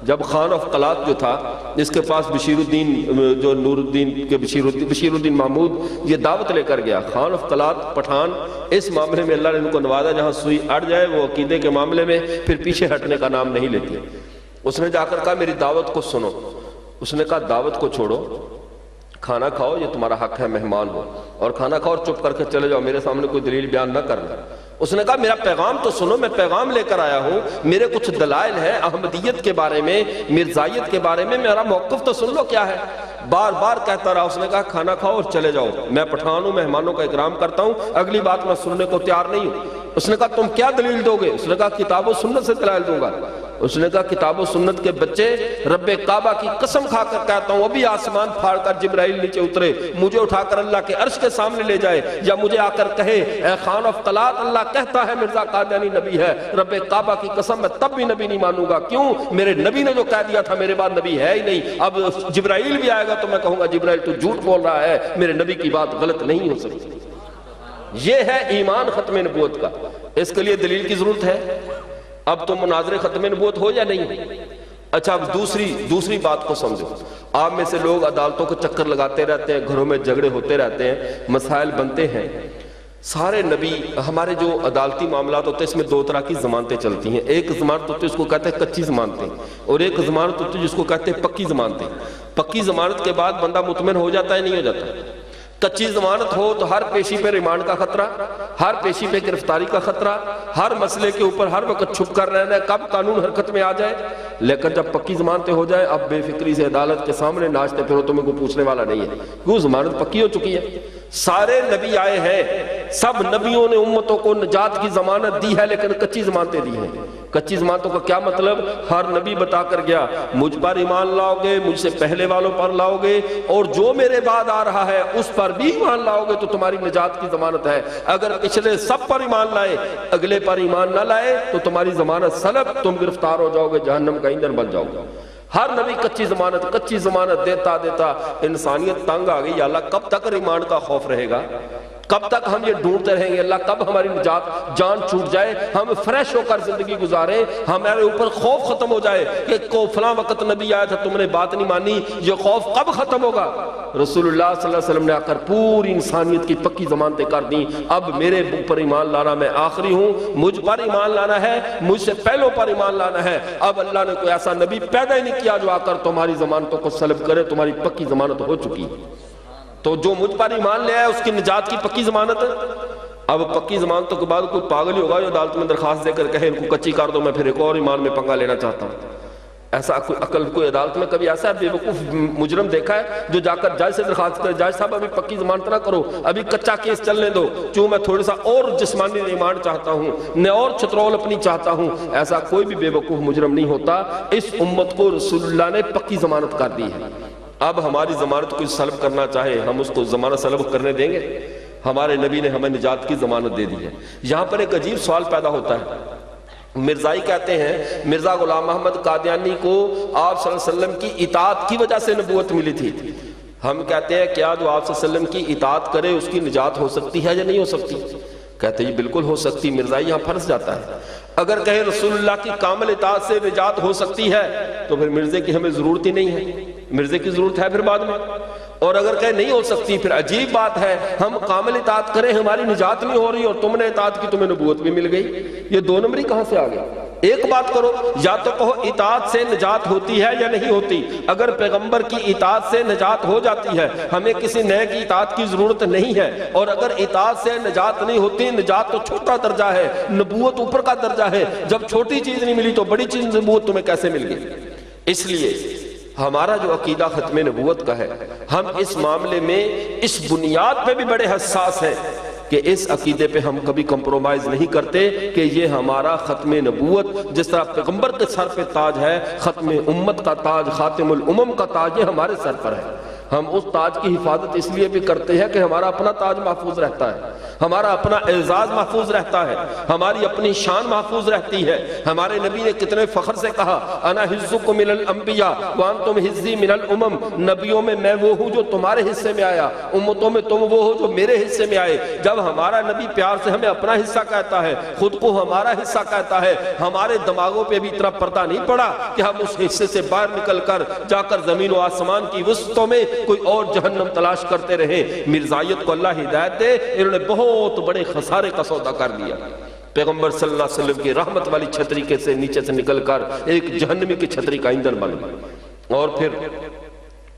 جب خان آف قلات جو تھا، جس کے پاس بشیر الدین جو نور الدین کے بشیر الدین محمود یہ دعوت لے کر گیا، خان آف قلات پٹھان، اس معاملے میں اللہ نے ان کو نوازا جہاں سوئی اڑ جائے وہ عقیدے کے معاملے میں پھر پیچھے ہٹنے کا نام نہیں لیتی۔ اس نے جا کر کہا میری دعوت کو سنو، اس نے کہا دعوت کو چھوڑو، کھانا کھاؤ، یہ تمہارا حق ہے، مہمان ہو، اور کھانا کھاؤ اور چپ کر کے چلے جاؤ، میرے سامنے کوئی دلیل بیان نہ کرنا۔ اس نے کہا میرا پیغام تو سنو، میں پیغام لے کر آیا ہوں، میرے کچھ دلائل ہیں احمدیت کے بارے میں، مرزائیت کے بارے میں، میرا موقف تو سن لو کیا ہے۔ بار بار کہتا رہا، اس نے کہا کھانا کھاؤ اور چلے جاؤ، میں پٹھان ہوں، مہمانوں کا اکرام کرتا ہوں، اگلی بات میں سننے کو تیار نہیں ہوں۔ اس نے کہا تم کیا دلیل دو گے؟ اس نے کہا کتاب و سنت سے دلائل دوں گا۔ اس نے کہا کتاب و سنت کے بچے، رب کعبہ کی قسم کھا کر کہتا ہوں ابھی آسمان پھاڑ کر جبرائیل نیچے اترے، مجھے اٹھا کر اللہ کے عرش کے سامنے لے جائے، یا مجھے آ کر کہے اے خان آف قلات اللہ کہتا ہے مرزا قادیانی نبی ہے، رب کعبہ کی قسم میں تب بھی نبی نہیں مانوں گا۔ کیوں؟ میرے نبی نے جو کہہ دیا تھا میرے بعد نبی ہے ہی نہیں۔ اب جبرائیل بھی آئے گا تو میں کہوں گا جبرائیل تو جھوٹ بول رہا ہے، میرے نبی کی بات غلط نہیں ہو سکتی۔ یہ ہے ایمان ختم نبوت کا، اس کے لیے دلیل کی ضرورت ہے۔ اب تم مناظر ختم نبوت ہو یا نہیں؟ اچھا اب دوسری بات کو سمجھو۔ آپ میں سے لوگ عدالتوں کو چکر لگاتے رہتے ہیں، گھروں میں جھگڑے ہوتے رہتے ہیں، مسائل بنتے ہیں۔ سارے نبی، ہمارے جو عدالتی معاملات ہوتے ہیں اس میں دو طرح کی ضمانتیں چلتی ہیں، ایک ضمانت ہوتی ہے اس کو کہتے ہیں کچی ضمانتیں، اور ایک ضمانت ہوتی ہے جس کو کہتے ہیں پکی ضمانتیں۔ پکی ضمانت کے بعد بندہ مطمئن ہو جاتا ہے نہیں ہو جاتا؟ کچی ضمانت ہو تو ہر پیشی پہ ریمانڈ کا خطرہ، ہر پیشی پہ گرفتاری کا خطرہ، ہر مسئلے کے اوپر ہر وقت چھپ کر رہنا ہے کب قانون حرکت میں آ جائے۔ لیکن جب پکی ضمانتیں ہو جائے اب بے فکری سے عدالت کے سامنے ناچتے پھرو، تمہیں کوئی پوچھنے والا نہیں ہے، کیوں ضمانت پکی ہو چکی ہے۔ سارے نبی آئے ہیں، سب نبیوں نے امتوں کو نجات کی ضمانت دی ہے، لیکن کچی ضمانتیں دی ہیں۔ کچی ضمانتوں کا کیا مطلب؟ ہر نبی بتا کر گیا مجھ پر ایمان لاؤ گے، مجھ سے پہلے والوں پر لاؤ گے، اور جو میرے بعد آ رہا ہے اس پر بھی ایمان لاؤ گے تو تمہاری نجات کی ضمانت ہے۔ اگر پچھلے سب پر ایمان لائے اگلے پر ایمان نہ لائے تو تمہاری ضمانت سلب، تم گرفتار ہو جاؤ گے، جہنم کا ایندھن بن جاؤ گے۔ ہر نبی کچی ضمانت دیتا دیتا انسانیت تنگ آ گئی۔ یا اللہ کب تک ریمانڈ کا خوف رہے گا؟ کب تک ہم یہ ڈھونڈتے رہیں گے؟ اللہ کب ہماری نجات جان چھوٹ جائے، ہم فریش ہو کر زندگی گزاریں، ہمارے اوپر خوف ختم ہو جائے کہ فلاں وقت نبی آیا تھا تم نے بات نہیں مانی، یہ خوف کب ختم ہوگا؟ رسول اللہ صلی اللہ علیہ وسلم نے آ کر پوری انسانیت کی پکی ضمانتیں کر دیں۔ اب میرے اوپر ایمان لانا، میں آخری ہوں، مجھ پر ایمان لانا ہے، مجھ سے پہلوں پر ایمان لانا ہے۔ اب اللہ نے کوئی ایسا نبی پیدا ہی نہیں کیا جو آ کر تمہاری ضمانتوں کو سلب کرے، تمہاری پکی ضمانت ہو چکی۔ تو جو مجھ پر ایمان لے آئے اس کی نجات کی پکی ضمانت ہے۔ اب پکی ضمانتوں کے بعد کوئی پاگل ہی ہوگا جو عدالت میں درخواست دے کر کہے ان کو کچی کر دو، میں پھر ایک اور ایمان میں پنگا لینا چاہتا ہوں۔ ایسا کوئی عقل کوئی عدالت میں کبھی ایسا بے وقوف مجرم دیکھا ہے جو جا کر جج سے درخواست کرے جج صاحب ابھی پکی ضمانت نہ کرو، ابھی کچا کیس چلنے دو، چوں میں تھوڑا سا اور جسمانی ریمانڈ چاہتا ہوں، میں اور چترول اپنی چاہتا ہوں۔ ایسا کوئی بھی بے وقوف مجرم نہیں ہوتا۔ اس امت کو رسول اللہ نے پکی ضمانت کر دی ہے۔ اب ہماری ضمانت کوئی سلب کرنا چاہے ہم اس کو ضمانت سلب کرنے دیں گے؟ ہمارے نبی نے ہمیں نجات کی ضمانت دے دی ہے۔ یہاں پر ایک عجیب سوال پیدا ہوتا ہے۔ مرزائی کہتے ہیں مرزا غلام محمد قادیانی کو آپ صلی اللہ علیہ وسلم کی اطاعت کی وجہ سے نبوت ملی تھی۔ ہم کہتے ہیں کیا جو آپ صلی اللہ علیہ وسلم کی اطاعت کرے اس کی نجات ہو سکتی ہے یا نہیں ہو سکتی؟ کہتے ہیں بالکل ہو سکتی۔ مرزائی یہاں پھنس جاتا ہے۔ اگر کہیں رسول اللہ کی کامل اطاعت سے نجات ہو سکتی ہے تو پھر مرزے کی ہمیں ضرورت ہی نہیں ہے، مرزے کی ضرورت ہے پھر بعد میں۔ اور اگر کہیں نہیں ہو سکتی پھر عجیب بات ہے، ہم کامل اطاعت کریں ہماری نجات نہیں ہو رہی اور تم نے اطاعت کی تمہیں نبوت بھی مل گئی۔ یہ دو نمبری کہاں سے آ گئی؟ ایک بات کرو، یا تو کہو اطاعت سے نجات ہوتی ہے یا نہیں ہوتی۔ اگر پیغمبر کی اطاعت سے نجات ہو جاتی ہے ہمیں کسی نئے کی اطاعت کی ضرورت نہیں ہے، اور اگر اطاعت سے نجات نہیں ہوتی، نجات تو چھوٹا درجہ ہے، نبوت اوپر کا درجہ ہے، جب چھوٹی چیز نہیں ملی تو بڑی چیز نبوت تمہیں کیسے مل گئی؟ اس لیے ہمارا جو عقیدہ ختم نبوت کا ہے، ہم اس معاملے میں اس بنیاد پہ بھی بڑے حساس ہیں کہ اس عقیدے پہ ہم کبھی کمپرومائز نہیں کرتے کہ یہ ہمارا ختم نبوت، جس طرح پیغمبر کے سر پہ تاج ہے، ختم امت کا تاج، خاتم الامم کا تاج، یہ ہمارے سر پر ہے۔ ہم اس تاج کی حفاظت اس لیے بھی کرتے ہیں کہ ہمارا اپنا تاج محفوظ رہتا ہے، ہمارا اپنا اعزاز محفوظ رہتا ہے، ہماری اپنی شان محفوظ رہتی ہے۔ ہمارے نبی نے کتنے فخر سے کہا انا حزکم من الانبیاء وانتم حزی من الامم، نبیوں میں میں وہ ہوں جو تمہارے حصے میں آیا، امتوں میں تم وہ ہو جو میرے حصے میں آئے۔ جب ہمارا نبی پیار سے ہمیں اپنا حصہ کہتا ہے، خود کو ہمارا حصہ کہتا ہے، ہمارے دماغوں پہ بھی اتنا پردہ نہیں پڑا کہ ہم اس حصے سے باہر نکل کر جا کر زمین و آسمان کی وسطوں میں کوئی اور جہنم تلاش کرتے رہیں۔ مرزائیت کو اللہ ہدایت دے، انہوں نے بہت بڑے خسارے کا سودا کر دیا۔ پیغمبر صلی اللہ علیہ وسلم کی رحمت والی چھتری کے سے نیچے سے نکل کر ایک جہنمی کی چھتری کا ایندھن بن گئی۔ اور پھر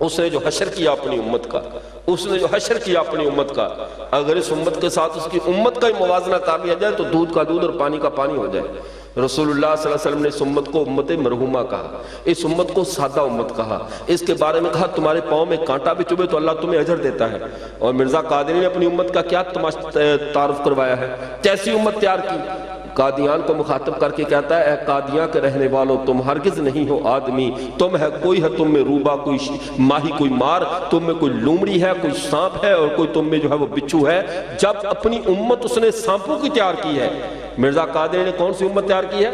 اس نے جو حشر کیا اپنی امت کا، اس نے جو حشر کیا اپنی امت کا، اگر اس امت کے ساتھ اس کی امت کا ہی موازنہ کر لیا جائے تو دودھ کا دودھ اور پانی کا پانی ہو جائے۔ رسول اللہ صلی اللہ علیہ وسلم نے اس امت کو امت مرحومہ کہا، اس امت کو سادہ امت کہا، اس کے بارے میں کہا تمہارے پاؤں میں کانٹا بھی چبھے تو اللہ تمہیں اجر دیتا ہے۔ اور مرزا قادری نے اپنی امت کا کیا تعارف کروایا ہے، کیسی امت تیار کی۔ قادیان کو مخاطب کر کے کہتا ہے اے قادیاں کے رہنے والوں، تم ہرگز نہیں ہو آدمی، تم ہے کوئی ہے تم میں روبا، کوئی ماہی، کوئی مار، تم میں کوئی لومڑی ہے، کوئی سانپ ہے، اور کوئی تم میں جو ہے وہ بچھو ہے۔ جب اپنی امت اس نے سانپوں کی تیار کی ہے، مرزا قادری نے کون سی امت تیار کی ہے؟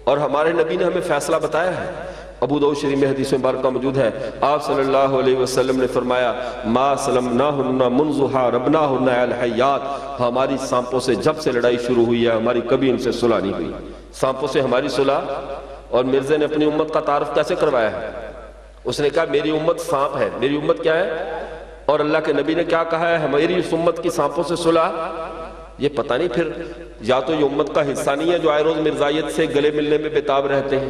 اور ہمارے نبی نے ہمیں فیصلہ بتایا ہے۔ ابو داؤد شریف میں حدیث مبارکہ موجود ہے، آپ صلی اللہ علیہ وسلم نے فرمایا ما سلمناہن منذ حاربناہن علی الحیات، ہماری سانپوں سے جب سے لڑائی شروع ہوئی ہے ہماری کبھی ان سے صلح نہیں ہوئی۔ سانپوں سے ہماری صلح۔ اور مرزے نے اپنی امت کا تعارف کیسے کروایا ہے؟ اس نے کہا میری امت سانپ ہے۔ میری امت کیا ہے؟ اور اللہ کے نبی نے کیا کہا ہے؟ میری اس امت کی سانپوں سے صلح۔ یہ پتہ نہیں پھر یا تو یہ امت کا حصہ نہیں ہے جو آئے روز مرزائیت سے گلے ملنے میں بے تاب رہتے ہیں،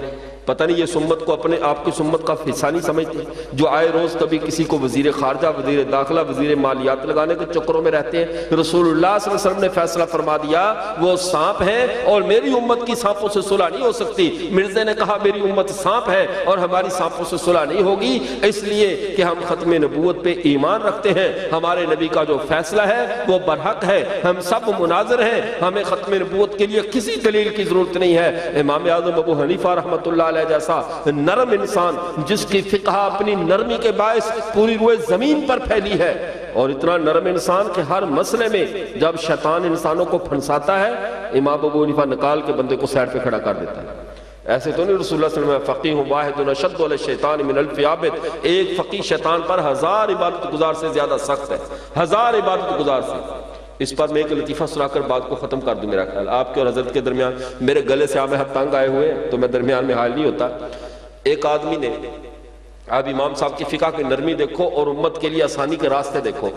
پتہ نہیں یہ سمت کو اپنے آپ کی سمت کا حصہ نہیں سمجھتے، جو آئے روز کبھی کسی کو وزیر خارجہ، وزیر داخلہ، وزیر مالیات لگانے کے چکروں میں رہتے ہیں۔ رسول اللہ صلی اللہ علیہ وسلم نے فیصلہ فرما دیا وہ سانپ ہیں اور میری امت کی سانپوں سے صلح نہیں ہو سکتی۔ مرزا نے کہا میری امت سانپ ہے اور ہماری سانپوں سے صلح نہیں ہوگی، اس لیے کہ ہم ختم نبوت پہ ایمان رکھتے ہیں، ہمارے نبی کا جو فیصلہ ہے وہ برحق ہے، ہم سب مناظر ہیں، ہمیں ختم نبوت کے لیے کسی دلیل کی ضرورت نہیں ہے۔ امام اعظم ابو حنیفہ رحمۃ اللہ علیہ جیسا نرم انسان جس کی فقہ اپنی نرمی کے باعث پوری روئے زمین پر پھیلی ہے، اور اتنا نرم انسان کہ ہر مسئلے میں جب شیطان انسانوں کو پھنساتا ہے امام ابو حنیفہ نکال کے بندے کو سائڈ پہ کھڑا کر دیتا ہے۔ ایسے تو نہیں رسول اللہ صلی اللہ علیہ وسلم فقیہ واحد اشد علی الشیطان من الف عابد، ایک فقیہ شیطان پر 1000 عبادت گزار سے زیادہ سخت ہے، 1000 عبادت گزار سے۔ اس پر میں ایک لطیفہ سنا کر بات کو ختم کر دوں۔ میرا خیال آپ کے اور حضرت کے درمیان، میرے گلے سے آپ حد تنگ آئے ہوئے ہیں تو میں درمیان میں حال نہیں ہوتا۔ ایک آدمی نے، آپ امام صاحب کی فقہ کی نرمی دیکھو اور امت کے لیے آسانی کے راستے دیکھو،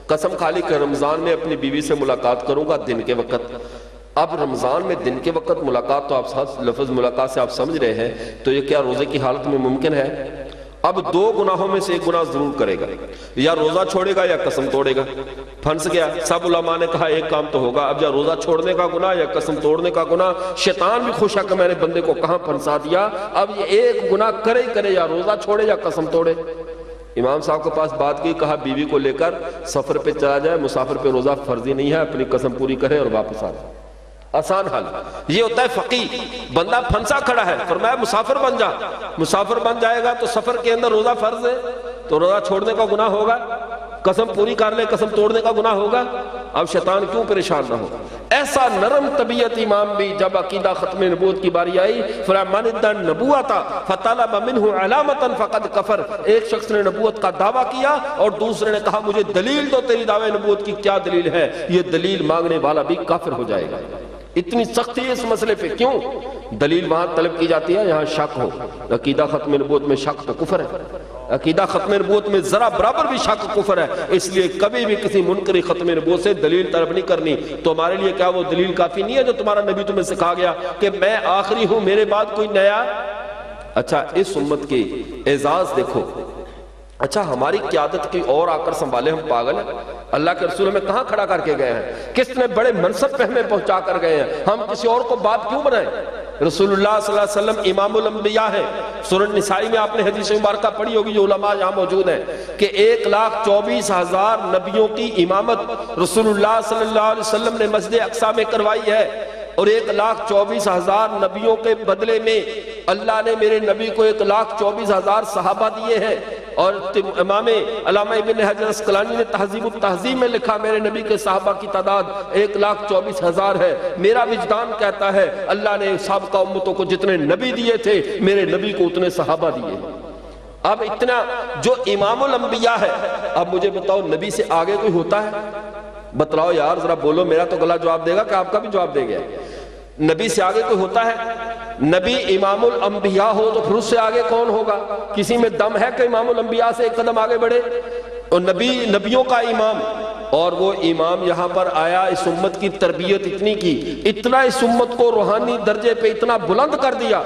قسم کھا لی کہ رمضان میں اپنی بیوی سے ملاقات کروں گا دن کے وقت۔ اب رمضان میں دن کے وقت ملاقات تو آپ لفظ ملاقات سے آپ سمجھ رہے ہیں، تو یہ کیا روزے کی حالت میں ممکن ہے؟ اب 2 گناہوں میں سے ایک گناہ ضرور کرے گا، یا روزہ چھوڑے گا یا قسم توڑے گا۔ پھنس گیا۔ سب علماء نے کہا ایک کام تو ہوگا، اب یا روزہ چھوڑنے کا گناہ یا قسم توڑنے کا گناہ۔ شیطان بھی خوش ہے کہ میں نے بندے کو کہاں پھنسا دیا، اب یہ ایک گناہ کرے ہی کرے، یا روزہ چھوڑے یا قسم توڑے۔ امام صاحب کے پاس بات کی، کہا بیوی کو لے کر سفر پہ چلا جائے، مسافر پہ روزہ فرضی نہیں ہے، اپنی قسم پوری کرے اور واپس آ جائے۔ آسان حل یہ ہوتا ہے فقیہ۔ بندہ پھنسا کھڑا ہے، فرمایا مسافر بن جا، مسافر بن جائے گا تو سفر کے اندر روزہ فرض ہے تو روزہ چھوڑنے کا گناہ ہوگا، قسم پوری کر لے قسم توڑنے کا گناہ ہوگا۔ اب شیطان کیوں پریشان نہ ہو؟ ایسا نرم طبیعت امام بھی جب عقیدہ ختم نبوت کی باری آئی، فرمایا من ادعى النبوۃ فطلب منه علامۃ فقد کفر۔ ایک شخص نے نبوت کا دعویٰ کیا اور دوسرے نے کہا مجھے دلیل دو، تیری دعوے نبوت کی کیا دلیل ہے؟ یہ دلیل مانگنے والا بھی کافر ہو جائے گا۔ اتنی سختی ہے اس مسئلے پہ، کیوں؟ دلیل وہاں طلب کی جاتی ہے یہاں شک ہو۔ عقیدہ ختم نبوت میں شک تو کفر ہے، عقیدہ ختم نبوت میں ذرا برابر بھی شک کفر ہے، اس لیے کبھی بھی کسی منکر ختم نبوت سے دلیل طلب نہیں کرنی۔ تو ہمارے لیے کیا وہ دلیل کافی نہیں ہے جو تمہارا نبی تمہیں سکھا گیا کہ میں آخری ہوں، میرے بعد کوئی نیا؟ اچھا اس امت کے اعزاز دیکھو، اچھا ہماری قیادت کی اور آ کر سنبھالے، ہم پاگل ہیں؟ اللہ کے رسول ہمیں کہاں کھڑا کر کے گئے ہیں؟ کس نے بڑے منصب پہ ہمیں پہنچا کر گئے ہیں؟ ہم کسی اور کو بات کیوں بنائیں؟ رسول اللہ صلی اللہ علیہ وسلم امام الانبیاء ہیں۔ سورۃ نسائی میں آپ نے حدیث مبارکہ پڑھی ہوگی، جو علماء یہاں موجود ہیں، کہ 1,24,000 نبیوں کی امامت رسول اللہ صلی اللہ علیہ وسلم نے مسجد اقصیٰ میں کروائی ہے، اور 1,24,000 نبیوں کے بدلے میں اللہ نے میرے نبی کو 1,24,000 صحابہ دیے ہیں۔ اور امام علامہ ابن حجر اسقلانی نے تہذیب التہذیب میں لکھا میرے نبی کے صحابہ کی تعداد 1,24,000 ہے۔ میرا وجدان کہتا ہے اللہ نے سابقہ امتوں کو جتنے نبی دیے تھے میرے نبی کو اتنے صحابہ دیے۔ اب اتنا جو امام الانبیاء ہے، اب مجھے بتاؤ نبی سے آگے کوئی ہوتا ہے؟ بتلاؤ یار ذرا بولو، میرا تو گلا جواب دے گا کہ آپ کا بھی جواب دے گیا۔ نبی سے آگے کوئی ہوتا ہے؟ نبی امام الانبیاء ہو تو پھر اس سے آگے کون ہوگا؟ کسی میں دم ہے کہ امام الانبیاء سے ایک قدم آگے بڑھے؟ اور نبی نبیوں کا امام، اور وہ امام یہاں پر آیا، اس امت کی تربیت اتنی کی، اتنا اس امت کو روحانی درجے پہ اتنا بلند کر دیا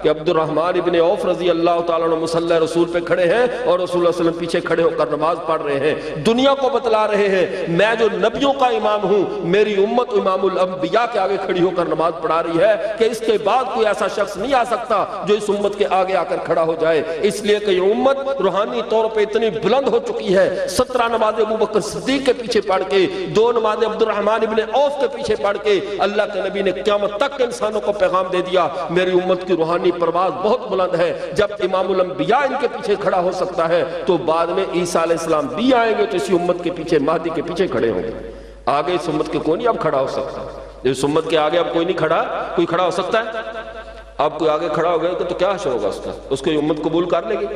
کہ عبد الرحمن ابن عوف رضی اللہ تعالیٰ عنہ مصلی رسول پہ کھڑے ہیں اور رسول اللہ صلی اللہ علیہ وسلم پیچھے کھڑے ہو کر نماز پڑھ رہے ہیں، دنیا کو بتلا رہے ہیں میں جو نبیوں کا امام ہوں، میری امت امام الانبیاء کے آگے کھڑی ہو کر نماز پڑھا رہی ہے کہ اس کے بعد کوئی ایسا شخص نہیں آ سکتا جو اس امت کے آگے آ کر کھڑا ہو جائے، اس لیے کہ یہ امت روحانی طور پہ اتنی بلند ہو چکی ہے۔ 17 نماز ابو بکر صدیق کے پیچھے پڑھ کے، 2 نماز عبد الرحمن ابن عوف کے پیچھے پڑھ کے اللہ کے نبی نے قیامت تک انسانوں کو پیغام دے دیا میری امت کی روحانی پرواز بہت بلند ہے۔ جب امام الانبیاء ان کے پیچھے کھڑا ہو سکتا ہے تو بعد میں عیسیٰ علیہ السلام بھی آئیں گے تو اسی امت کے پیچھے مہدی کے پیچھے کھڑے ہوں گے۔ آگے اس امت کے کوئی نہیں اب کھڑا ہو سکتا، اس امت کے آگے اب کوئی نہیں کھڑا، کوئی کھڑا ہو سکتا ہے؟ اب کوئی آگے کھڑا ہو گیا تو کیا حشر ہوگا اس کا؟ اس کو یہ امت قبول کر لے گی؟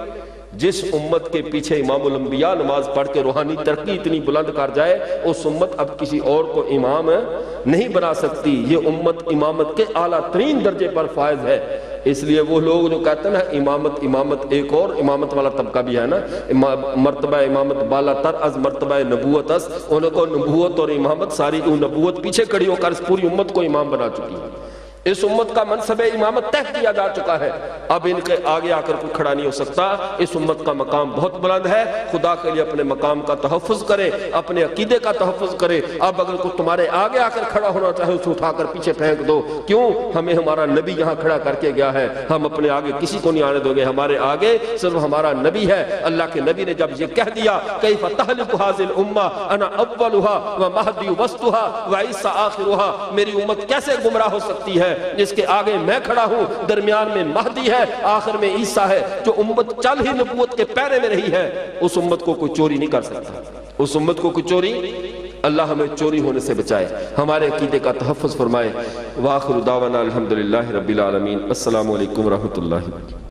جس امت کے پیچھے امام الانبیاء نماز پڑھ کے روحانی ترقی اتنی بلند کر جائے، اس امت اب کسی اور کو امام نہیں بنا سکتی۔ یہ امت امامت کے اعلیٰ ترین درجے پر فائز ہے۔ اس لیے وہ لوگ جو کہتے ہیں نا امامت ایک اور امامت والا طبقہ بھی ہے نا، مرتبہ امامت بالا تر از مرتبہ نبوت اس، انہوں کو نبوت اور امامت ساری نبوت پیچھے کھڑی ہو کر اس پوری امت کو امام بنا چکی ہے۔ اس امت کا منصب امامت طے کیا جا چکا ہے، اب ان کے آگے آ کر کوئی کھڑا نہیں ہو سکتا۔ اس امت کا مقام بہت بلند ہے، خدا کے لیے اپنے مقام کا تحفظ کرے، اپنے عقیدے کا تحفظ کرے۔ اب اگر کوئی تمہارے آگے آ کر کھڑا ہونا چاہے اسے اٹھا کر پیچھے پھینک دو، کیوں؟ ہمیں ہمارا نبی یہاں کھڑا کر کے گیا ہے، ہم اپنے آگے کسی کو نہیں آنے دو گے، ہمارے آگے صرف ہمارا نبی ہے۔ اللہ کے نبی نے جب یہ کہہ دیا کیف تہلک ھذہ الامہ انا اولھا ومہدی وسطھا وعیسی آخرھا، میری امت کیسے گمراہ ہو سکتی ہے جس کے آگے میں کھڑا ہوں، درمیان میں مہدی ہے، آخر میں عیسیٰ ہے۔ جو امت چل ہی نبوت کے پیرے میں رہی ہے، اس امت کو کوئی چوری نہیں کر سکتا، اس امت کو کوئی چوری، اللہ ہمیں چوری ہونے سے بچائے، ہمارے عقیدے کا تحفظ فرمائے۔ وآخر دعوانا الحمدللہ رب العالمین۔ السلام علیکم ورحمۃ اللہ وبرکاتہ۔